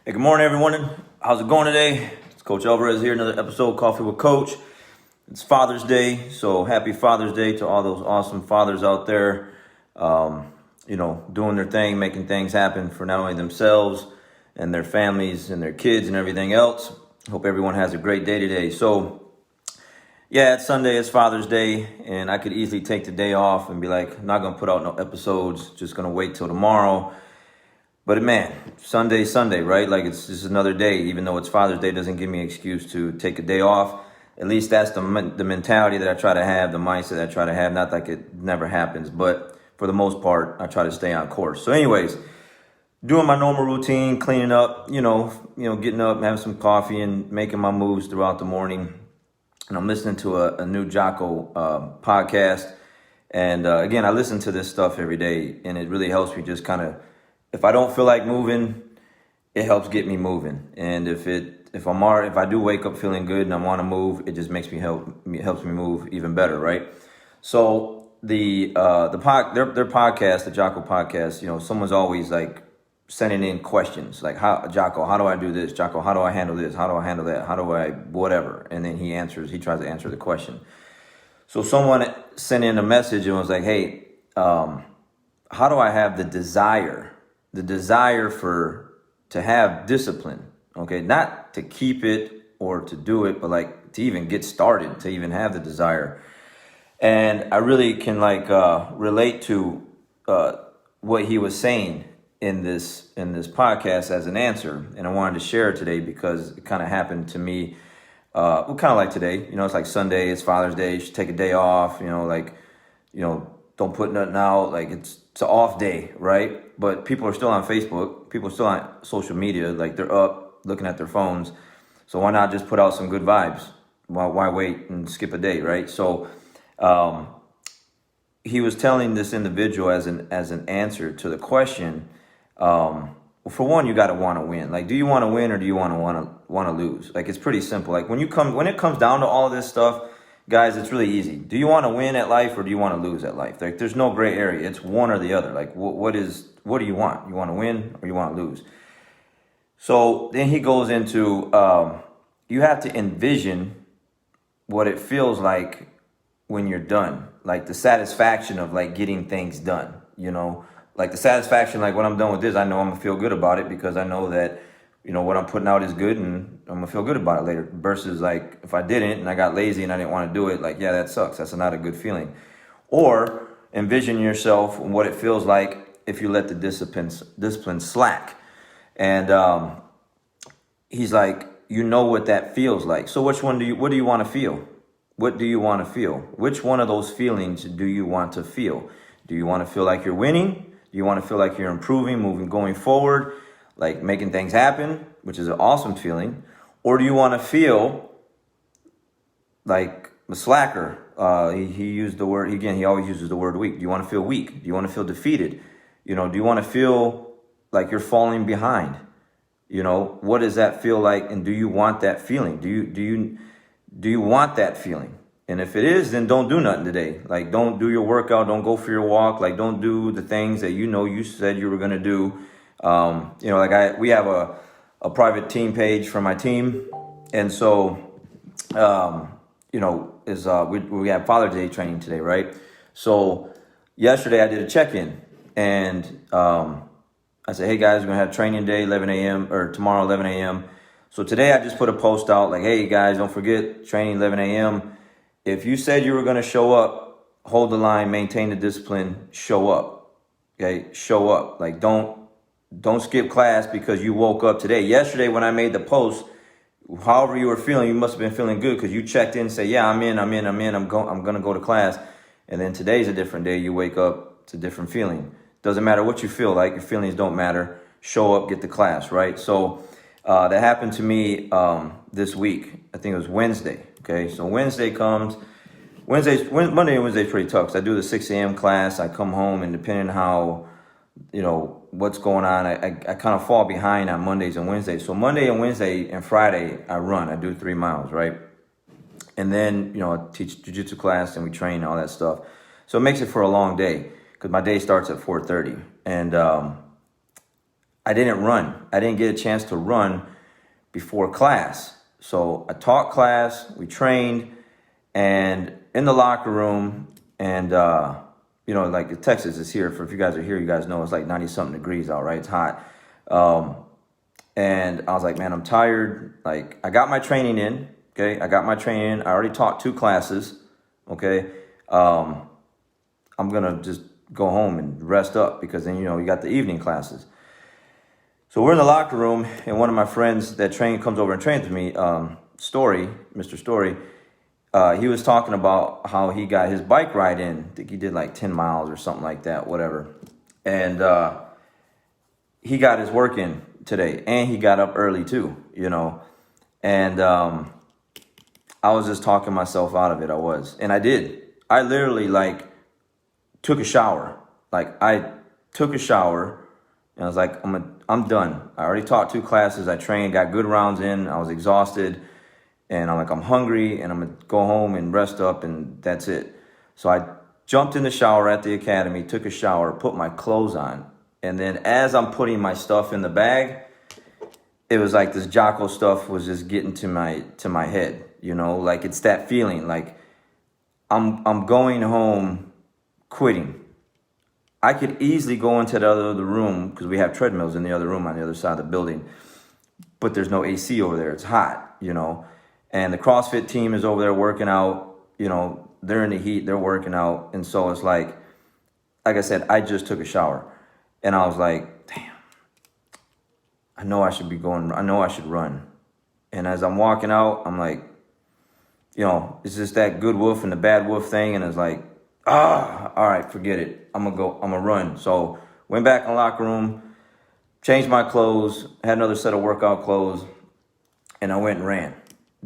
Hey, good morning, everyone. How's it going today? It's Coach Alvarez here, another episode, Coffee with Coach. It's Father's Day, so happy Father's Day to all those awesome fathers out there, doing their thing, making things happen for not only themselves and their families and their kids and everything else. Hope everyone has a great day today. So, yeah, it's Sunday, it's Father's Day, and I could easily take the day off and be like, I'm not going to put out no episodes, just going to wait till tomorrow. But man, Sunday, right? Like it's just another day, even though it's Father's Day, doesn't give me an excuse to take a day off. At least that's the mentality that I try to have, the mindset that I try to have. Not like it never happens, but for the most part, I try to stay on course. So anyways, doing my normal routine, cleaning up, getting up, having some coffee and making my moves throughout the morning. And I'm listening to a new Jocko podcast. And again, I listen to this stuff every day, and it really helps me just kind of, if I don't feel like moving, it helps get me moving. And if I do wake up feeling good and I want to move, it just helps me move even better, right? So their podcast, the Jocko podcast, someone's always like sending in questions like, Jocko, how do I do this? Jocko, how do I handle this? How do I handle that? How do I whatever? And then he tries to answer the question. So someone sent in a message and was like, hey, how do I have the desire to have discipline, okay? Not to keep it or to do it, but like to even get started, to even have the desire. And I really can relate to what he was saying in this podcast as an answer. And I wanted to share it today because it kind of happened to me, kind of like today, it's like Sunday, it's Father's Day, you should take a day off, don't put nothing out, like it's an off day, right? But people are still on Facebook, people are still on social media, like they're up looking at their phones. So why not just put out some good vibes? Why wait and skip a day, right? So he was telling this individual as an answer to the question, well, for one, you got to want to win. Like, do you want to win or do you want to lose? Like, it's pretty simple. Like when it comes down to all of this stuff, guys, it's really easy. Do you want to win at life or do you want to lose at life? Like, there's no gray area. It's one or the other. Like, what do you want? You want to win or you want to lose? So then he goes into, you have to envision what it feels like when you're done. Like the satisfaction of like getting things done, like the satisfaction, like when I'm done with this, I know I'm gonna feel good about it because I know that, what I'm putting out is good and I'm gonna feel good about it later, versus like if I didn't and I got lazy and I didn't want to do it, like, yeah, that sucks. That's not a good feeling. Or envision yourself and what it feels like if you let the discipline slack. And he's like, what that feels like. So what do you want to feel? What do you want to feel? Which one of those feelings do you want to feel? Do you want to feel like you're winning? Do you want to feel like you're improving, going forward, like making things happen, which is an awesome feeling? Or do you want to feel like a slacker? He used the word, again, he always uses the word weak. Do you want to feel weak? Do you want to feel defeated? Do you want to feel like you're falling behind? What does that feel like? And do you want that feeling? Do you want that feeling? And if it is, then don't do nothing today. Like, don't do your workout. Don't go for your walk. Like, don't do the things that you said you were going to do. We have a private team page for my team. And so, we have Father's Day training today, right? So yesterday I did a check-in and I said, hey guys, we're going to have training day, 11 a.m. or tomorrow, 11 a.m. So today I just put a post out like, hey guys, don't forget training 11 a.m. If you said you were going to show up, hold the line, maintain the discipline, show up. Okay, show up. Like don't skip class because you woke up today. Yesterday when I made the post, however you were feeling, you must have been feeling good because you checked in and say, yeah, I'm going to go to class. And then today's a different day. You wake up, it's a different feeling. Doesn't matter what you feel like. Your feelings don't matter. Show up, get to class, right? So that happened to me this week. I think it was Wednesday. Okay, so Monday and Wednesday is pretty tough. 'Cause I do the 6 a.m. class. I come home and depending on how, what's going on, I kind of fall behind on Mondays and Wednesdays. So Monday and Wednesday and Friday, I run. I do 3 miles, right? And then, I teach jiu-jitsu class and we train all that stuff. So it makes it for a long day because my day starts at 4:30. And I didn't run. I didn't get a chance to run before class. So I taught class, we trained, and in the locker room, and like Texas is here. For if you guys are here, you guys know it's like 90 something degrees out, right? It's hot. And I was like, man, I'm tired. Like, I got my training in. Okay, I got my training in. I already taught 2 classes. Okay, I'm gonna just go home and rest up because then you got the evening classes. So we're in the locker room, and one of my friends that comes over and trains with me, Mr. Story, he was talking about how he got his bike ride in. I think he did like 10 miles or something like that, whatever. And he got his work in today, and he got up early too, And I was just talking myself out of it. And I did. I literally took a shower. I took a shower. And I was like, I'm done. I already taught 2 classes. I trained, got good rounds in. I was exhausted. And I'm like, I'm hungry. And I'm going to go home and rest up. And that's it. So I jumped in the shower at the academy, took a shower, put my clothes on. And then as I'm putting my stuff in the bag, it was like this Jocko stuff was just getting to my head. It's that feeling. Like I'm going home quitting. I could easily go into the other room because we have treadmills in the other room on the other side of the building, but there's no AC over there. It's hot, and the CrossFit team is over there working out, they're in the heat, they're working out. And so it's like I said, I just took a shower and I was like, damn, I know I should run. And as I'm walking out, I'm like, it's just that good wolf and the bad wolf thing. And it's like, all right, forget it. I'm gonna run. So went back in the locker room, changed my clothes, had another set of workout clothes, and I went and ran.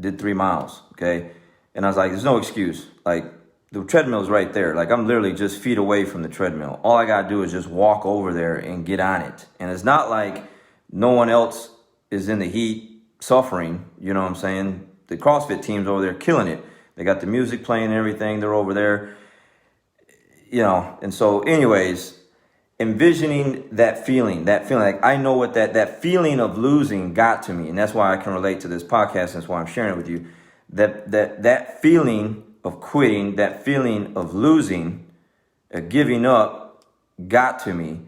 Did 3 miles, okay? And I was like, there's no excuse. The treadmill's right there. I'm literally just feet away from the treadmill. All I gotta do is just walk over there and get on it. And it's not like no one else is in the heat suffering, you know what I'm saying? The CrossFit team's over there killing it. They got the music playing and everything. They're over there. And so anyways, envisioning that feeling, I know what that feeling of losing got to me. And that's why I can relate to this podcast. And that's why I'm sharing it with you. That feeling of quitting, that feeling of losing, giving up got to me.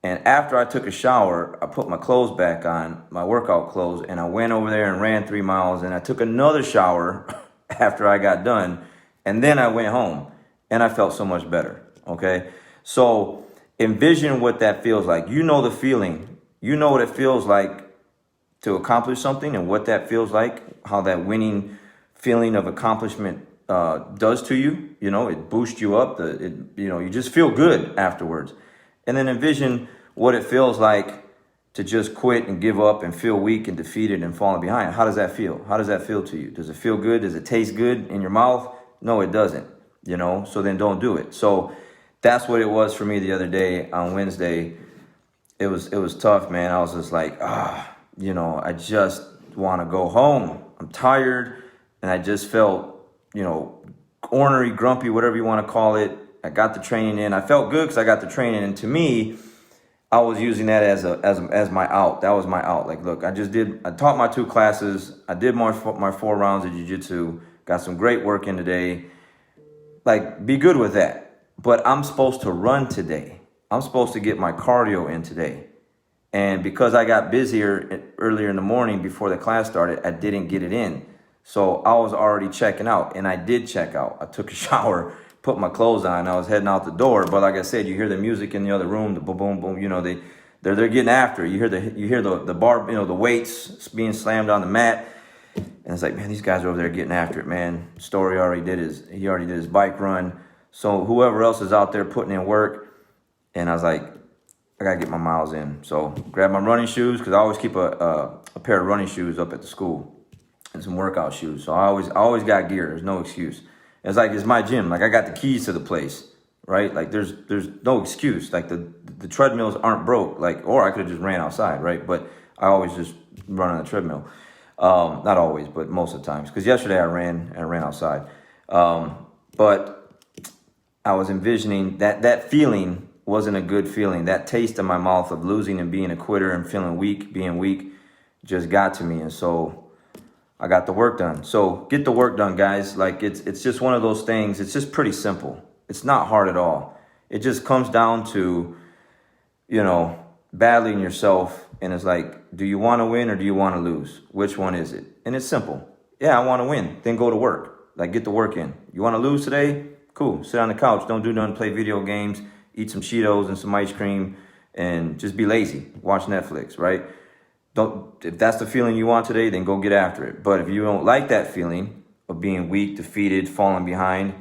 And after I took a shower, I put my clothes back on, my workout clothes, and I went over there and ran 3 miles. And I took another shower after I got done. And then I went home. And I felt so much better, okay? So envision what that feels like. The feeling. You know what it feels like to accomplish something and what that feels like, how that winning feeling of accomplishment does to you. It boosts you up. You just feel good afterwards. And then envision what it feels like to just quit and give up and feel weak and defeated and falling behind. How does that feel? How does that feel to you? Does it feel good? Does it taste good in your mouth? No, it doesn't. So then don't do it. So that's what it was for me the other day on Wednesday. It was tough, man. I was just like, I just want to go home. I'm tired. And I just felt, ornery, grumpy, whatever you want to call it. I got the training in. I felt good because I got the training. And to me, I was using that as my out. That was my out. Look, I taught my 2 classes. I did my 4 rounds of jiu-jitsu. Got some great work in today. Be good with that. But I'm supposed to run today. I'm supposed to get my cardio in today. And because I got busier earlier in the morning before the class started, I didn't get it in. So I was already checking out. And I did check out. I took a shower, put my clothes on. I was heading out the door. But like I said, you hear the music in the other room, the boom, boom, boom. They're getting after it. You hear the bar, the weights being slammed on the mat. And it's like, man, these guys are over there getting after it, man. Story already did his bike run. So whoever else is out there putting in work. And I was like, I got to get my miles in. So grab my running shoes because I always keep a pair of running shoes up at the school and some workout shoes. So I always got gear. There's no excuse. It's my gym. I got the keys to the place, right? There's no excuse. The treadmills aren't broke. Or I could have just ran outside, right? But I always just run on the treadmill. Not always, but most of the times. Because yesterday I ran outside. But I was envisioning that feeling wasn't a good feeling. That taste in my mouth of losing and being a quitter and feeling weak, being weak, just got to me. And so I got the work done. So get the work done, guys. Like it's just one of those things. It's just pretty simple. It's not hard at all. It just comes down to, you know, battling yourself. And it's like, do you want to win or do you want to lose? Which one is it? And it's simple. Yeah, I want to win. Then go to work. Like, get the work in. You want to lose today? Cool. Sit on the couch. Don't do nothing. Play video games. Eat some Cheetos and some ice cream. And just be lazy. Watch Netflix, right? If that's the feeling you want today, then go get after it. But if you don't like that feeling of being weak, defeated, falling behind,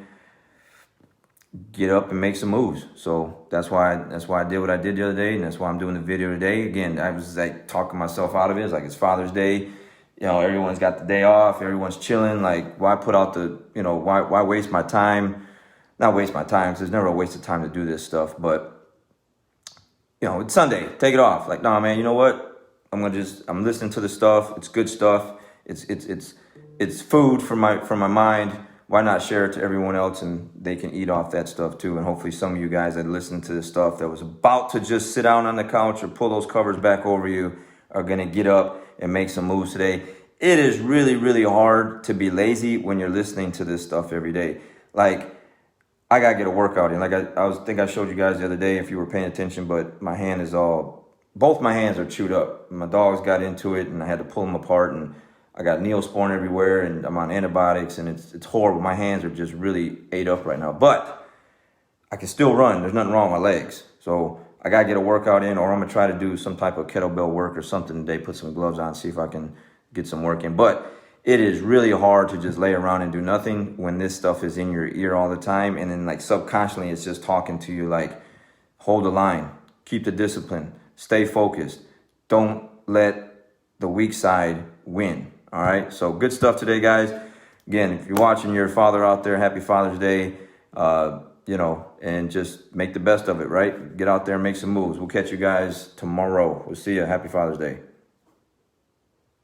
get up and make some moves. So that's why I did what I did the other day, and that's why I'm doing the video today. Again, I was like talking myself out of it. It's like, it's Father's Day. You know, everyone's got the day off. Everyone's chilling. Like, why put out the, you know, why waste my time? Not waste my time, because there's never a waste of time to do this stuff. But, you know, it's Sunday. Take it off. Like, nah, man, you know what? I'm listening to the stuff. It's good stuff. It's food for my mind. Why not share it to everyone else and they can eat off that stuff too? And hopefully some of you guys that listen to this stuff that was about to just sit down on the couch or pull those covers back over you are going to get up and make some moves today. It is really, really hard to be lazy when you're listening to this stuff every day. Like, I got to get a workout in. Like I think I showed you guys the other day if you were paying attention, but my hand is both my hands are chewed up. My dogs got into it and I had to pull them apart, and I got Neosporin everywhere and I'm on antibiotics, and it's horrible. My hands are just really ate up right now, but I can still run. There's nothing wrong with my legs. So I got to get a workout in, or I'm going to try to do some type of kettlebell work or something today, put some gloves on, see if I can get some work in. But it is really hard to just lay around and do nothing when this stuff is in your ear all the time. And then like subconsciously, it's just talking to you like, hold the line, keep the discipline, stay focused. Don't let the weak side win. All right. So good stuff today, guys. Again, if you're watching your father out there, happy Father's Day, you know, and just make the best of it, right? Get out there and make some moves. We'll catch you guys tomorrow. We'll see you. Happy Father's Day.